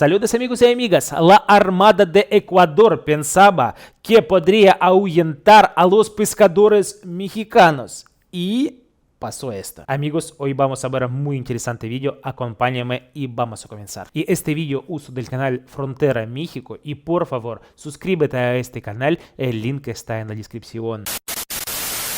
Saludos amigos y amigas. La Armada de Ecuador pensaba que podría ahuyentar a los pescadores mexicanos y pasó esto. Amigos, hoy vamos a ver un muy interesante vídeo. Acompáñame y vamos a comenzar. Y este vídeo uso del canal Frontera México y por favor suscríbete a este canal. El link está en la descripción.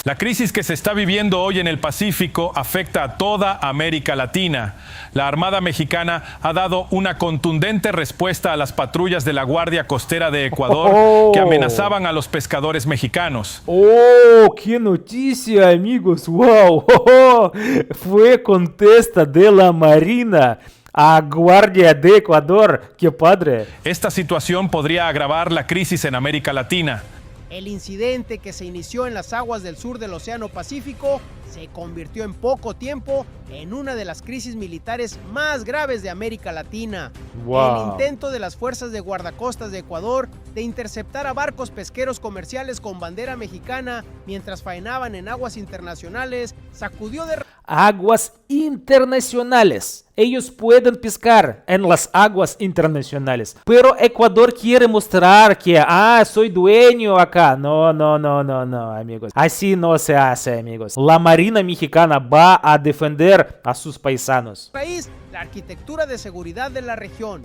La crisis que se está viviendo hoy en el Pacífico afecta a toda América Latina. La Armada Mexicana ha dado una contundente respuesta a las patrullas de la Guardia Costera de Ecuador que amenazaban a los pescadores mexicanos. ¡Oh! ¡Qué noticia, amigos! ¡Wow! Fue contesta de la Marina a Guardia de Ecuador. ¡Qué padre! Esta situación podría agravar la crisis en América Latina. El incidente que se inició en las aguas del sur del Océano Pacífico se convirtió en poco tiempo en una de las crisis militares más graves de América Latina. Wow. El intento de las fuerzas de guardacostas de Ecuador de interceptar a barcos pesqueros comerciales con bandera mexicana mientras faenaban en aguas internacionales sacudió de... Aguas internacionales. Ellos pueden pescar en las aguas internacionales. Pero Ecuador quiere mostrar que, soy dueño acá. No, amigos. Así no se hace, amigos. La Marina Mexicana va a defender a sus paisanos. País, la arquitectura de seguridad de la región.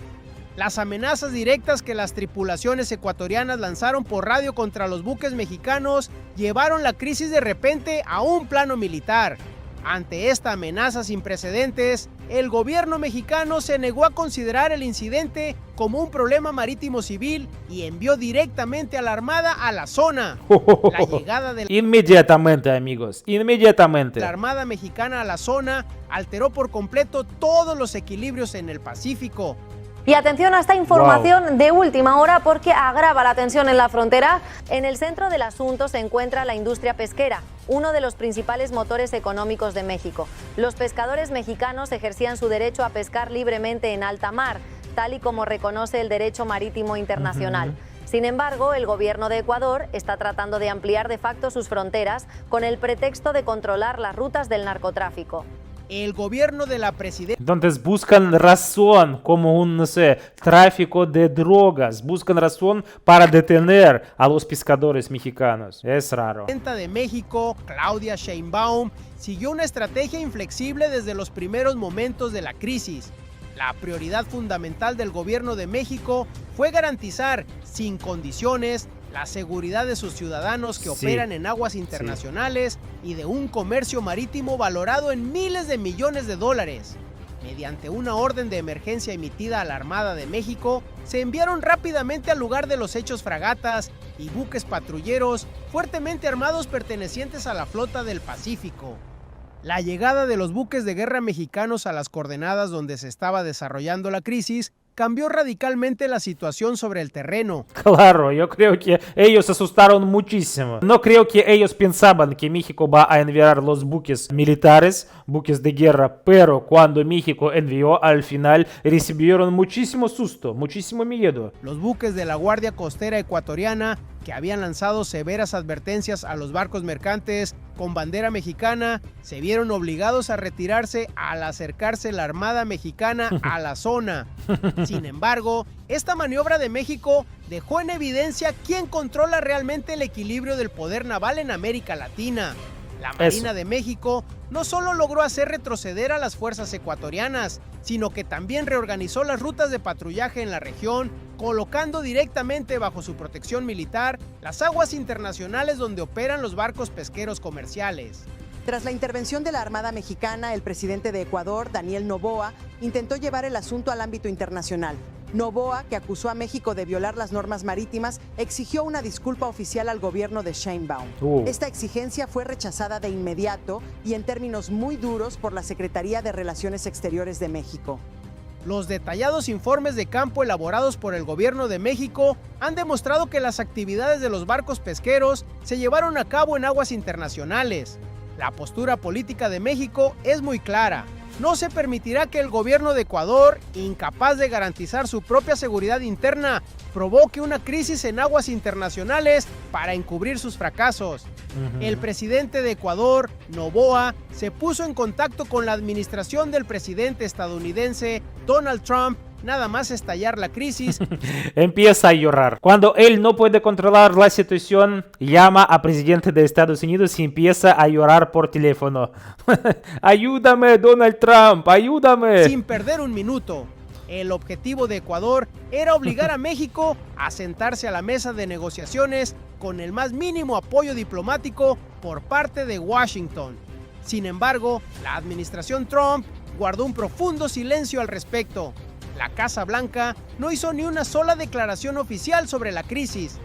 Las amenazas directas que las tripulaciones ecuatorianas lanzaron por radio contra los buques mexicanos llevaron la crisis de repente a un plano militar. Ante esta amenaza sin precedentes, el gobierno mexicano se negó a considerar el incidente como un problema marítimo civil y envió directamente a la Armada a la zona. La llegada de Inmediatamente, amigos, inmediatamente. La Armada Mexicana a la zona alteró por completo todos los equilibrios en el Pacífico. Y atención a esta información de última hora porque agrava la tensión en la frontera. En el centro del asunto se encuentra la industria pesquera, uno de los principales motores económicos de México. Los pescadores mexicanos ejercían su derecho a pescar libremente en alta mar, tal y como reconoce el derecho marítimo internacional. Sin embargo, el gobierno de Ecuador está tratando de ampliar de facto sus fronteras con el pretexto de controlar las rutas del narcotráfico. El gobierno de la presidencia... Entonces buscan razón, como un, no sé, tráfico de drogas. Buscan razón para detener a los pescadores mexicanos. Es raro. La presidenta de México, Claudia Sheinbaum, siguió una estrategia inflexible desde los primeros momentos de la crisis. La prioridad fundamental del gobierno de México fue garantizar, sin condiciones, la seguridad de sus ciudadanos que operan en aguas internacionales y de un comercio marítimo valorado en miles de millones de dólares. Mediante una orden de emergencia emitida a la Armada de México, se enviaron rápidamente al lugar de los hechos fragatas y buques patrulleros fuertemente armados pertenecientes a la flota del Pacífico. La llegada de los buques de guerra mexicanos a las coordenadas donde se estaba desarrollando la crisis cambió radicalmente la situación sobre el terreno. Claro, yo creo que ellos se asustaron muchísimo. No creo que ellos pensaban que México va a enviar los buques militares, buques de guerra, pero cuando México envió, al final recibieron muchísimo susto, muchísimo miedo. Los buques de la Guardia Costera Ecuatoriana, que habían lanzado severas advertencias a los barcos mercantes con bandera mexicana, se vieron obligados a retirarse al acercarse la Armada Mexicana a la zona. Sin embargo, esta maniobra de México dejó en evidencia quién controla realmente el equilibrio del poder naval en América Latina. La Marina de México no solo logró hacer retroceder a las fuerzas ecuatorianas, sino que también reorganizó las rutas de patrullaje en la región, colocando directamente bajo su protección militar las aguas internacionales donde operan los barcos pesqueros comerciales. Tras la intervención de la Armada Mexicana, el presidente de Ecuador, Daniel Noboa, intentó llevar el asunto al ámbito internacional. Noboa, que acusó a México de violar las normas marítimas, exigió una disculpa oficial al gobierno de Sheinbaum. Esta exigencia fue rechazada de inmediato y en términos muy duros por la Secretaría de Relaciones Exteriores de México. Los detallados informes de campo elaborados por el gobierno de México han demostrado que las actividades de los barcos pesqueros se llevaron a cabo en aguas internacionales. La postura política de México es muy clara. No se permitirá que el gobierno de Ecuador, incapaz de garantizar su propia seguridad interna, provoque una crisis en aguas internacionales para encubrir sus fracasos. El presidente de Ecuador, Noboa, se puso en contacto con la administración del presidente estadounidense Donald Trump nada más estallar la crisis, empieza a llorar. Cuando él no puede controlar la situación, llama a presidente de Estados Unidos y empieza a llorar por teléfono. Ayúdame, Donald Trump, ayúdame. sin perder un minuto. El objetivo de Ecuador era obligar a México a sentarse a la mesa de negociaciones con el más mínimo apoyo diplomático por parte de Washington. Sin embargo, la administración Trump guardó un profundo silencio al respecto. La Casa Blanca no hizo ni una sola declaración oficial sobre la crisis.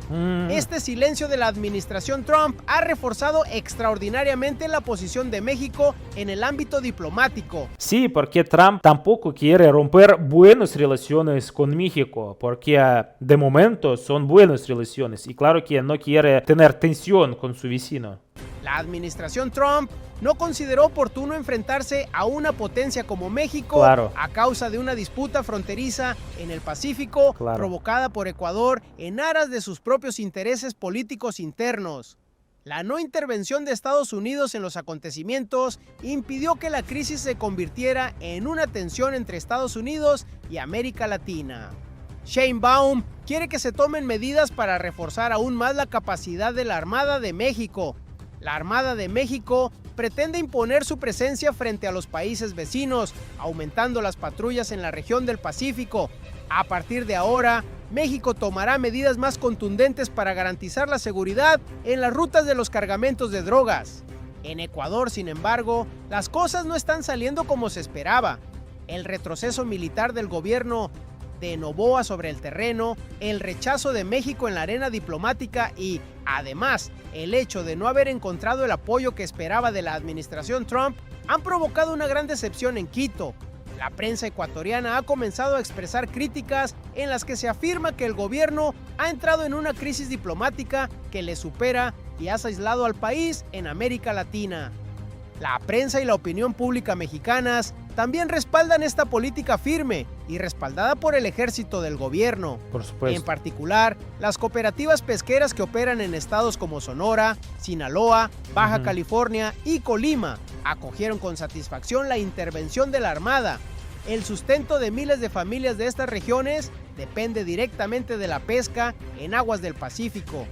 Este silencio de la administración Trump ha reforzado extraordinariamente la posición de México en el ámbito diplomático. Sí, porque Trump tampoco quiere romper buenas relaciones con México, porque de momento son buenas relaciones y claro que no quiere tener tensión con su vecino. La administración Trump no consideró oportuno enfrentarse a una potencia como México Claro. a causa de una disputa fronteriza en el Pacífico Claro. provocada por Ecuador en aras de sus propios intereses políticos internos. La no intervención de Estados Unidos en los acontecimientos impidió que la crisis se convirtiera en una tensión entre Estados Unidos y América Latina. Sheinbaum quiere que se tomen medidas para reforzar aún más la capacidad de la Armada de México. La Armada de México pretende imponer su presencia frente a los países vecinos, aumentando las patrullas en la región del Pacífico. A partir de ahora, México tomará medidas más contundentes para garantizar la seguridad en las rutas de los cargamentos de drogas. En Ecuador, sin embargo, las cosas no están saliendo como se esperaba. El retroceso militar del gobierno de Noboa sobre el terreno, el rechazo de México en la arena diplomática y, además, el hecho de no haber encontrado el apoyo que esperaba de la administración Trump han provocado una gran decepción en Quito. La prensa ecuatoriana ha comenzado a expresar críticas en las que se afirma que el gobierno ha entrado en una crisis diplomática que le supera y ha aislado al país en América Latina. La prensa y la opinión pública mexicanas también respaldan esta política firme y respaldada por el ejército del gobierno. Por supuesto. En particular, las cooperativas pesqueras que operan en estados como Sonora, Sinaloa, Baja California y Colima acogieron con satisfacción la intervención de la Armada. El sustento de miles de familias de estas regiones depende directamente de la pesca en aguas del Pacífico.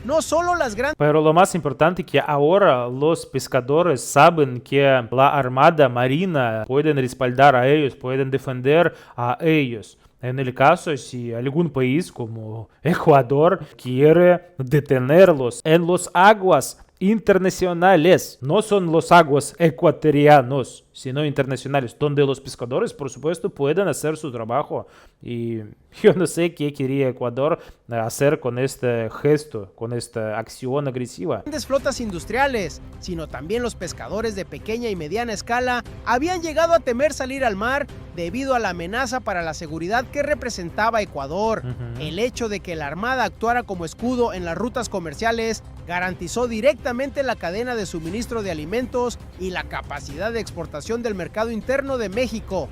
No solo las grandes... Pero lo más importante que ahora los pescadores saben que la Armada Marina pueden respaldar a ellos, pueden defender a ellos. En el caso si algún país como Ecuador quiere detenerlos en las aguas internacionales, no son los aguas ecuatorianos, sino internacionales, donde los pescadores, por supuesto, pueden hacer su trabajo. Y yo no sé qué quería Ecuador hacer con este gesto, con esta acción agresiva. Grandes flotas industriales, sino también los pescadores de pequeña y mediana escala habían llegado a temer salir al mar debido a la amenaza para la seguridad que representaba Ecuador. El hecho de que la Armada actuara como escudo en las rutas comerciales garantizó directamente la cadena de suministro de alimentos y la capacidad de exportación del mercado interno de México.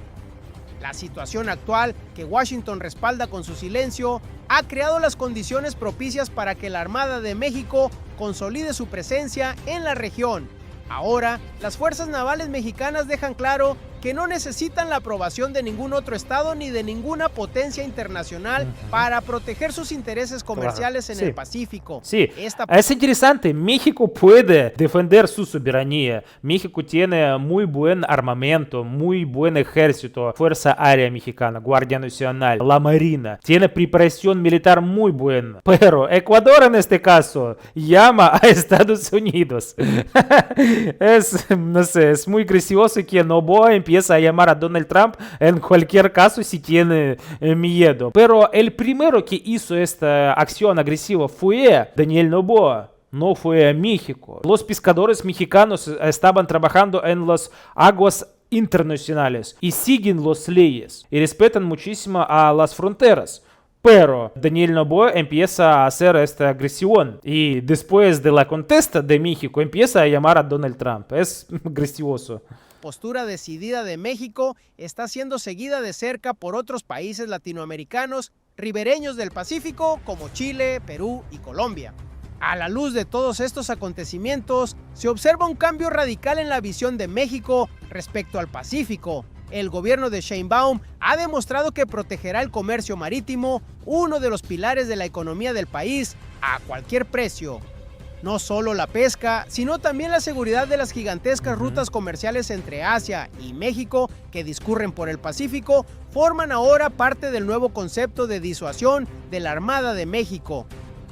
La situación actual, que Washington respalda con su silencio, ha creado las condiciones propicias para que la Armada de México consolide su presencia en la región. Ahora, las fuerzas navales mexicanas dejan claro que no necesitan la aprobación de ningún otro estado ni de ninguna potencia internacional para proteger sus intereses comerciales en el Pacífico. Sí, es interesante. México puede defender su soberanía. México tiene muy buen armamento, muy buen ejército, Fuerza Aérea Mexicana, Guardia Nacional, la Marina. Tiene preparación militar muy buena. Pero Ecuador en este caso llama a Estados Unidos. No sé, es muy gracioso que Noboa empieza a llamar a Donald Trump en cualquier caso si tiene miedo. Pero el primero que hizo esta acción agresiva fue Daniel Noboa. No fue México. Los pescadores mexicanos estaban trabajando en las aguas internacionales y siguen las leyes y respetan muchísimo a las fronteras. Pero Daniel Noboa empieza a hacer esta agresión y después de la contesta de México empieza a llamar a Donald Trump. Es gracioso. Postura decidida de México está siendo seguida de cerca por otros países latinoamericanos ribereños del Pacífico como Chile, Perú y Colombia. A la luz de todos estos acontecimientos, se observa un cambio radical en la visión de México respecto al Pacífico. El gobierno de Sheinbaum ha demostrado que protegerá el comercio marítimo, uno de los pilares de la economía del país, a cualquier precio. No solo la pesca, sino también la seguridad de las gigantescas rutas comerciales entre Asia y México que discurren por el Pacífico forman ahora parte del nuevo concepto de disuasión de la Armada de México.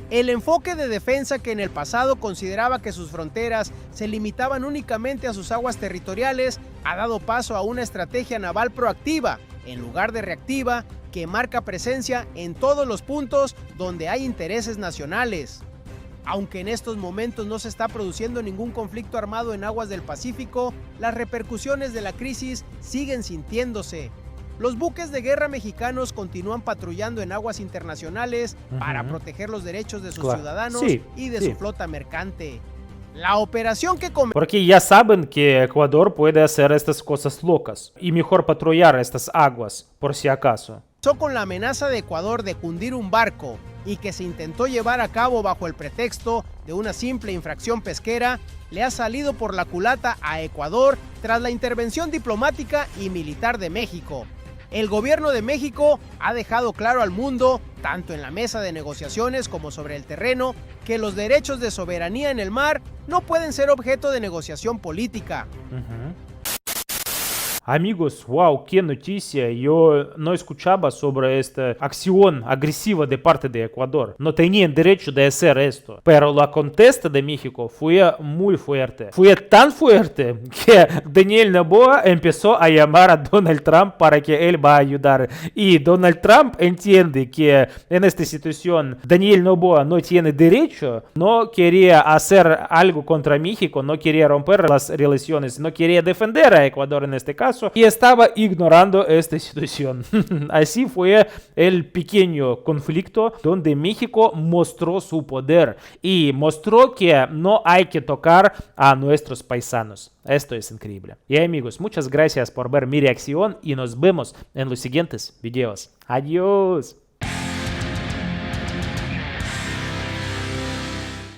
El enfoque de defensa que en el pasado consideraba que sus fronteras se limitaban únicamente a sus aguas territoriales ha dado paso a una estrategia naval proactiva, en lugar de reactiva, que marca presencia en todos los puntos donde hay intereses nacionales. Aunque en estos momentos no se está produciendo ningún conflicto armado en aguas del Pacífico, las repercusiones de la crisis siguen sintiéndose. Los buques de guerra mexicanos continúan patrullando en aguas internacionales para proteger los derechos de sus ciudadanos y de su flota mercante. La operación que Porque ya saben que Ecuador puede hacer estas cosas locas y mejor patrullar estas aguas, por si acaso. comenzó con la amenaza de Ecuador de hundir un barco y que se intentó llevar a cabo bajo el pretexto de una simple infracción pesquera, le ha salido por la culata a Ecuador tras la intervención diplomática y militar de México. El gobierno de México ha dejado claro al mundo, tanto en la mesa de negociaciones como sobre el terreno, que los derechos de soberanía en el mar no pueden ser objeto de negociación política. Amigos, wow, qué noticia. Yo no escuchaba sobre esta acción agresiva de parte de Ecuador. No tenían derecho de hacer esto. Pero la contesta de México fue muy fuerte. Fue tan fuerte que Daniel Noboa empezó a llamar a Donald Trump para que él va a ayudar. Y Donald Trump entiende que en esta situación Daniel Noboa no tiene derecho. No quería hacer algo contra México, no quería romper las relaciones, no quería defender a Ecuador en este caso. Y estaba ignorando esta situación. Así fue el pequeño conflicto donde México mostró su poder y mostró que no hay que tocar a nuestros paisanos. Esto es increíble. Y amigos, muchas gracias por ver mi reacción y nos vemos en los siguientes videos. Adiós.